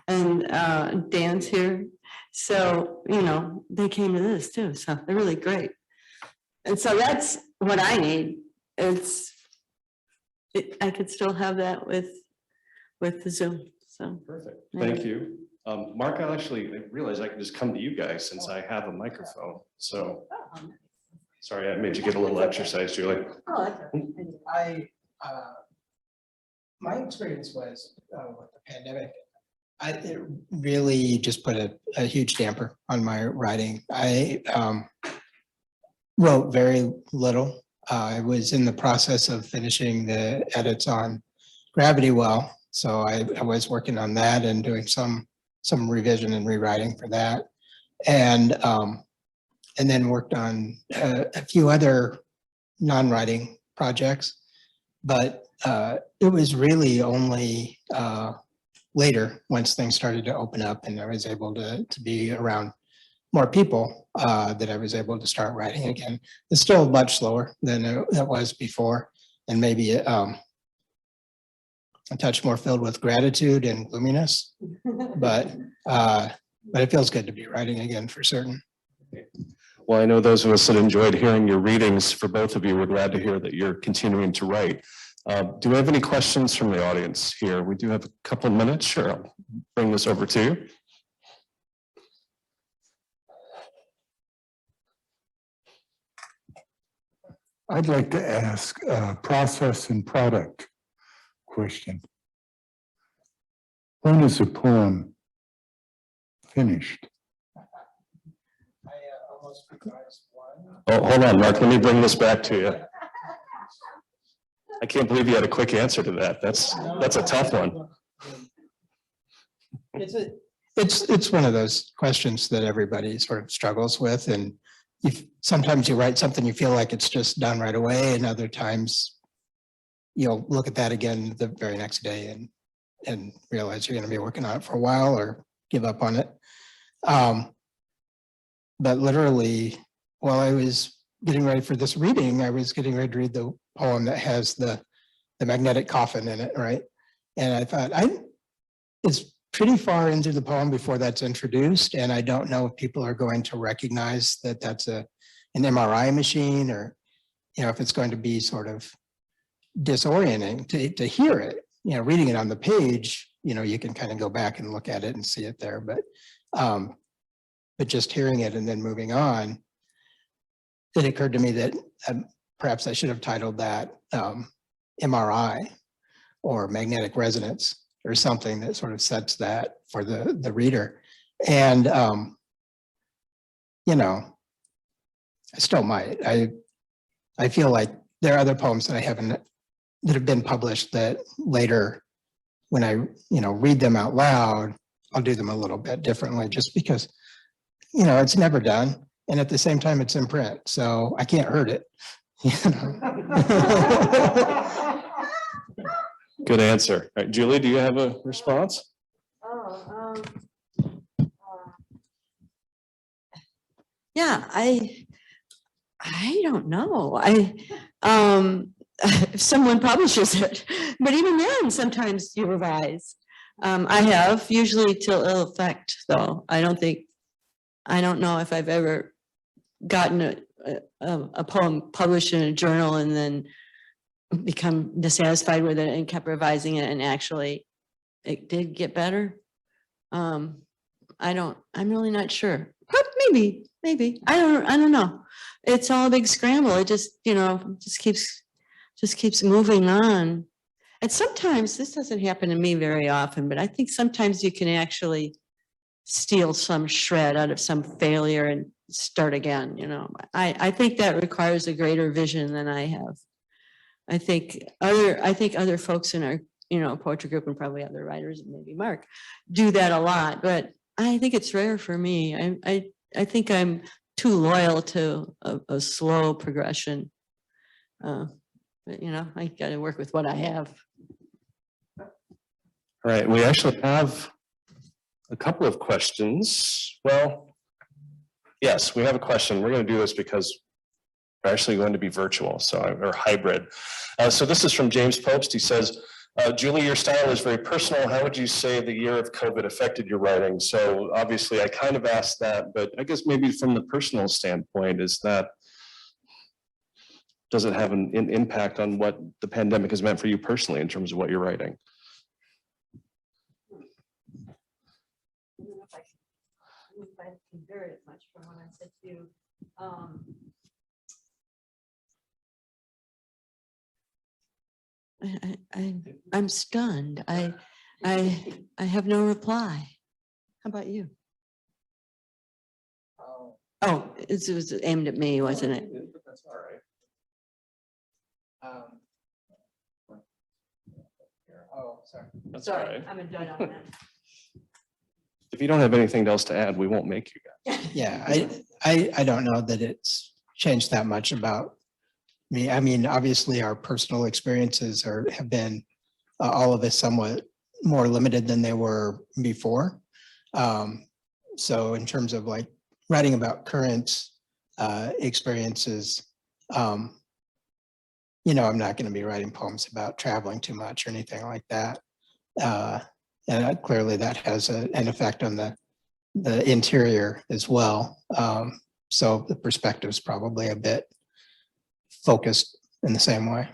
And Dan's here. So, they came to this too. So they're really great. And so that's what I need. I could still have that with the Zoom. So Perfect. Thank you. Marc, I realized I can just come to you guys since I have a microphone. So sorry, I made you get a little exercise, Julie. My experience was with the pandemic. It really just put a huge damper on my writing. I wrote very little. I was in the process of finishing the edits on Gravity Well, so I was working on that and doing some revision and rewriting for that, and then worked on a few other non-writing projects, but it was really only later, once things started to open up and I was able to be around more people, that I was able to start writing again. It's still much slower than it was before, and maybe a touch more filled with gratitude and gloominess, but it feels good to be writing again for certain. Well, I know those of us that enjoyed hearing your readings, for both of you, we're glad to hear that you're continuing to write. Do we have any questions from the audience here? We do have a couple of minutes. Sure, I'll bring this over to you. I'd like to ask a process and product question. When is a poem finished? Almost revised one. Oh, hold on, Marc, let me bring this back to you. I can't believe you had a quick answer to that. That's a tough one. It's one of those questions that everybody sort of struggles with, and sometimes you write something, you feel like it's just done right away, and other times you'll look at that again the very next day and realize you're going to be working on it for a while or give up on it. But literally, while I was getting ready for this reading, I was getting ready to read the poem that has the magnetic coffin in it, right? And I thought, it's pretty far into the poem before that's introduced, and I don't know if people are going to recognize that that's an MRI machine, or if it's going to be sort of disorienting to hear it. Reading it on the page, you can kind of go back and look at it and see it there, but just hearing it and then moving on, it occurred to me that perhaps I should have titled that MRI or magnetic resonance, or something that sort of sets that for the reader. And, you know, I still might. I feel like there are other poems that that have been published that later, when I, read them out loud, I'll do them a little bit differently just because, it's never done. And at the same time, it's in print, so I can't hurt it. Good answer. All right, Julie, do you have a response? Yeah, I don't know. If someone publishes it, but even then, sometimes you revise. I have usually till ill effect, though. I don't know if I've ever gotten a poem published in a journal and then become dissatisfied with it and kept revising it, and actually it did get better. I'm really not sure. But maybe. I don't know. It's all a big scramble. It just, just keeps moving on. And sometimes, this doesn't happen to me very often, but I think sometimes you can actually steal some shred out of some failure and start again, I think that requires a greater vision than I have. I think other folks in our, poetry group, and probably other writers, maybe Marc, do that a lot, but I think it's rare for me. I think I'm too loyal to a slow progression. But I got to work with what I have. All right, we actually have a couple of questions. Well, yes, we have a question. We're going to do this because we're actually going to be virtual, or hybrid. So this is from James Popst. He says, Julie, your style is very personal. How would you say the year of COVID affected your writing? So obviously I kind of asked that, but I guess maybe from the personal standpoint, does it have an impact on what the pandemic has meant for you personally in terms of what you're writing? I don't know if I can compare it much from what I said to you. I'm stunned. I have no reply. How about you? Oh, it was aimed at me, wasn't it? That's all right. Sorry. That's all right. I'm a dud on that. If you don't have anything else to add, we won't make you guys. Yeah, I don't know that it's changed that much about me. I mean, obviously our personal experiences have been all of us somewhat more limited than they were before. So in terms of like writing about current experiences, I'm not going to be writing poems about traveling too much or anything like that. And clearly that has an effect on the interior as well. So the perspective is probably a bit focused in the same way.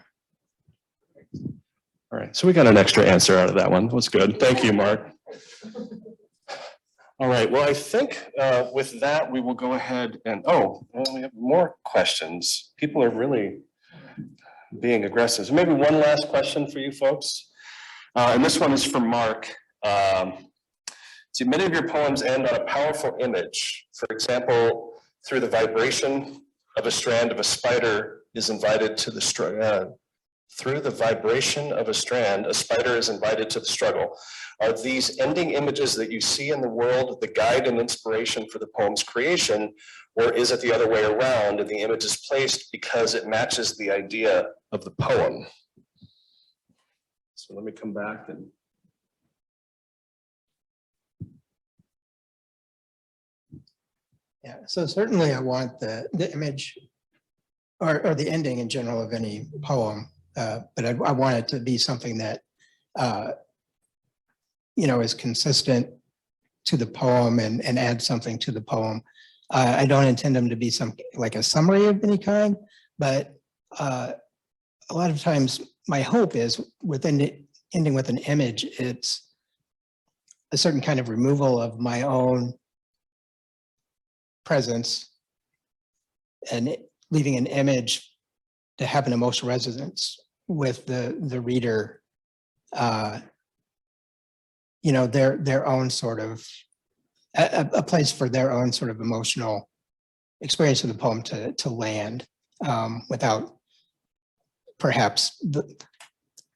All right, so we got an extra answer out of that one. That was good. Thank you, Marc. All right, well, I think with that, we will go ahead and, we have more questions. People are really being aggressive. So maybe one last question for you folks. And this one is from Marc. So many of your poems end on a powerful image. For example, through the vibration of a strand of a spider is invited to the struggle. Through the vibration of a strand, a spider is invited to the struggle. Are these ending images that you see in the world the guide and inspiration for the poem's creation, or is it the other way around and the image is placed because it matches the idea of the poem? So let me come back and. Yeah, so certainly I want the image or the ending in general of any poem, but I want it to be something that, is consistent to the poem and add something to the poem. I don't intend them to be like a summary of any kind, but a lot of times my hope is ending with an image, it's a certain kind of removal of my own presence and leaving an image to have an emotional resonance with the reader, their own sort of a place for their own sort of emotional experience of the poem to land without perhaps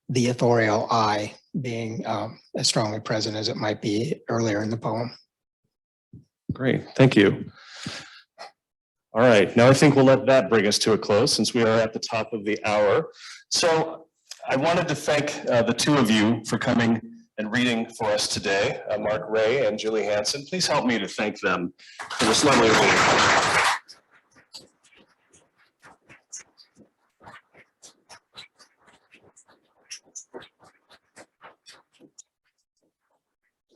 the authorial I being as strongly present as it might be earlier in the poem. Great, thank you. All right, now I think we'll let that bring us to a close since we are at the top of the hour. So I wanted to thank the two of you for coming and reading for us today, Marc Rahe and Julie Hanson. Please help me to thank them for this lovely reading.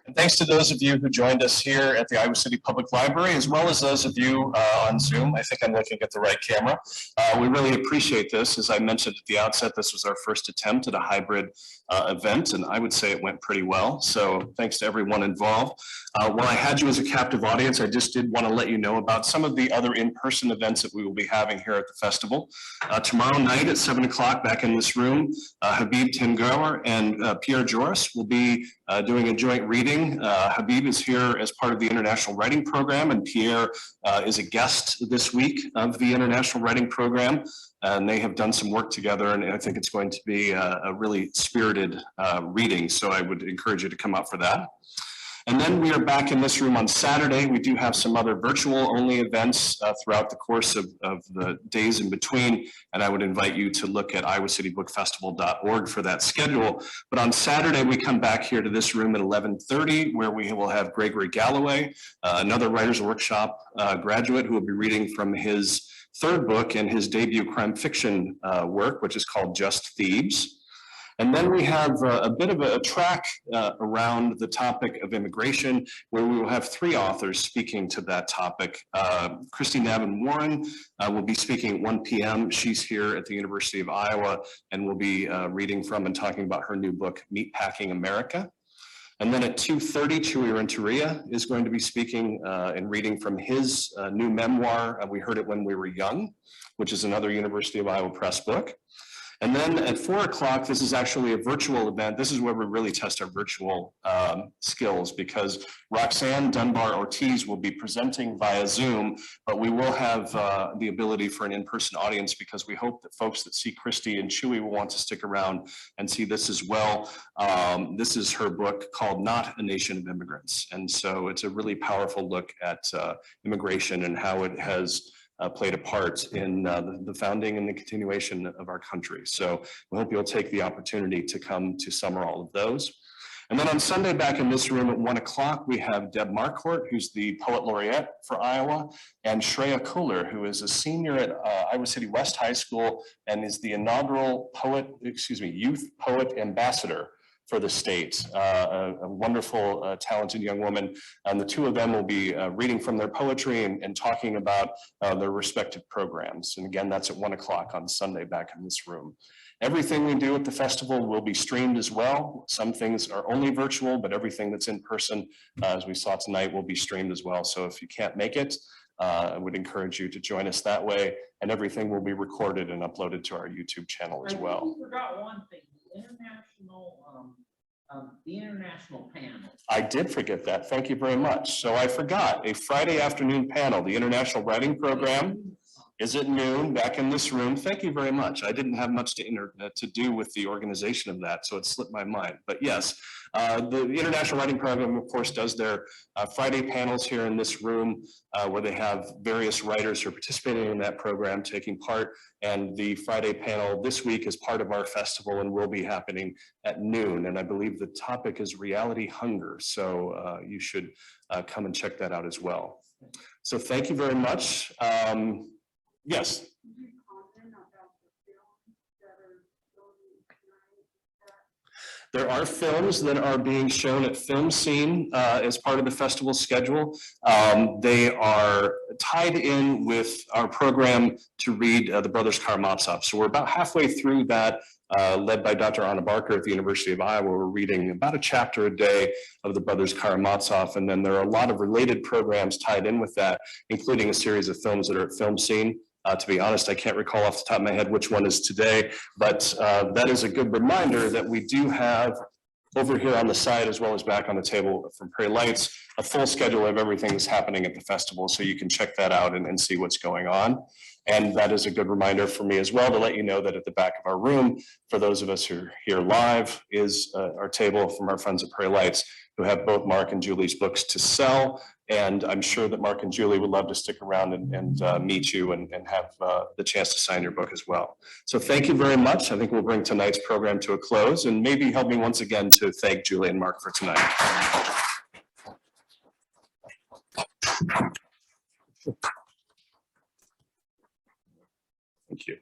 And thanks to those of you who joined us here at the Iowa City Public Library, as well as those of you on Zoom. I think I'm looking at the right camera. We really appreciate this. As I mentioned at the outset, this was our first attempt at a hybrid event, and I would say it went pretty well. So thanks to everyone involved. While I had you as a captive audience, I just did want to let you know about some of the other in-person events that we will be having here at the festival. Tomorrow night at 7 o'clock back in this room, Habib Tengour and Pierre Joris will be doing a joint reading. Habib is here as part of the International Writing Program, and Pierre is a guest this week of the International Writing Program. And they have done some work together, and I think it's going to be a really spirited reading. So I would encourage you to come out for that. And then we are back in this room on Saturday. We do have some other virtual only events throughout the course of the days in between. And I would invite you to look at iowcitybookfestival.org for that schedule. But on Saturday, we come back here to this room at 11:30, where we will have Gregory Galloway, another Writers Workshop graduate who will be reading from his third book and his debut crime fiction work, which is called Just Thebes. And then we have a bit of a track around the topic of immigration, where we will have three authors speaking to that topic. Christy Navin Warren will be speaking at 1 p.m. She's here at the University of Iowa and will be reading from and talking about her new book, Meatpacking America. And then at 2:30, Chuy Renteria is going to be speaking and reading from his new memoir, We Heard It When We Were Young, which is another University of Iowa Press book. And then at 4 o'clock, this is actually a virtual event. This is where we really test our virtual skills, because Roxanne Dunbar-Ortiz will be presenting via Zoom, but we will have the ability for an in-person audience, because we hope that folks that see Christy and Chuy will want to stick around and see this as well. This is her book called Not a Nation of Immigrants. And so it's a really powerful look at immigration and how it has played a part in the founding and the continuation of our country. So we hope you'll take the opportunity to come to some or all of those. And then on Sunday, back in this room at 1 o'clock, we have Deb Marquardt, who's the Poet Laureate for Iowa, and Shreya Kohler, who is a senior at Iowa City West High School and is the inaugural Youth Poet Ambassador for the state. A wonderful, talented young woman. And the two of them will be reading from their poetry and talking about their respective programs. And again, that's at 1 o'clock on Sunday back in this room. Everything we do at the festival will be streamed as well. Some things are only virtual, but everything that's in person, as we saw tonight, will be streamed as well. So if you can't make it, I would encourage you to join us that way. And everything will be recorded and uploaded to our YouTube channel as well. I think we forgot one thing. The international panel. I did forget that. Thank you very much. So I forgot a Friday afternoon panel. The International Writing Program is at noon back in this room. Thank you very much. I didn't have much to do with the organization of that, so it slipped my mind. But yes, the International Writing Program, of course, does their Friday panels here in this room, where they have various writers who are participating in that program taking part. And the Friday panel this week is part of our festival and will be happening at noon. And I believe the topic is reality hunger. So you should come and check that out as well. So thank you very much. Yes. There are films that are being shown at Film Scene as part of the festival schedule. They are tied in with our program to read The Brothers Karamazov. So we're about halfway through that, led by Dr. Anna Barker at the University of Iowa. We're reading about a chapter a day of The Brothers Karamazov. And then there are a lot of related programs tied in with that, including a series of films that are at Film Scene. To be honest, I can't recall off the top of my head which one is today, but that is a good reminder that we do have over here on the side, as well as back on the table from Prairie Lights, a full schedule of everything that's happening at the festival, so you can check that out and see what's going on. And that is a good reminder for me as well to let you know that at the back of our room, for those of us who are here live, is our table from our friends at Prairie Lights, who have both Marc and Julie's books to sell. And I'm sure that Marc and Julie would love to stick around and meet you and have the chance to sign your book as well. So thank you very much. I think we'll bring tonight's program to a close, and maybe help me once again to thank Julie and Marc for tonight. Thank you.